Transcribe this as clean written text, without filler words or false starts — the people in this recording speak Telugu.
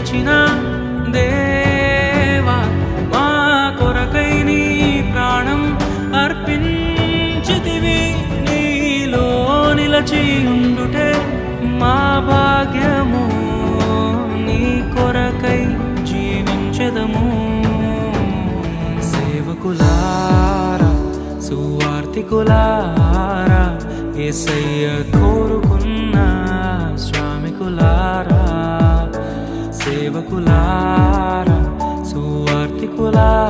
నిలచిన దేవా మా కొరకై నీ ప్రాణం అర్పించితివి నీలో నిలచి ఉండుటే మా భాగ్యము నీ కొరకై జీవించెదము సేవకులారా సువార్తికులారా యేసయ్య కోరుకున్న శ్రామికులారా సేవకులారా సువార్తికులారా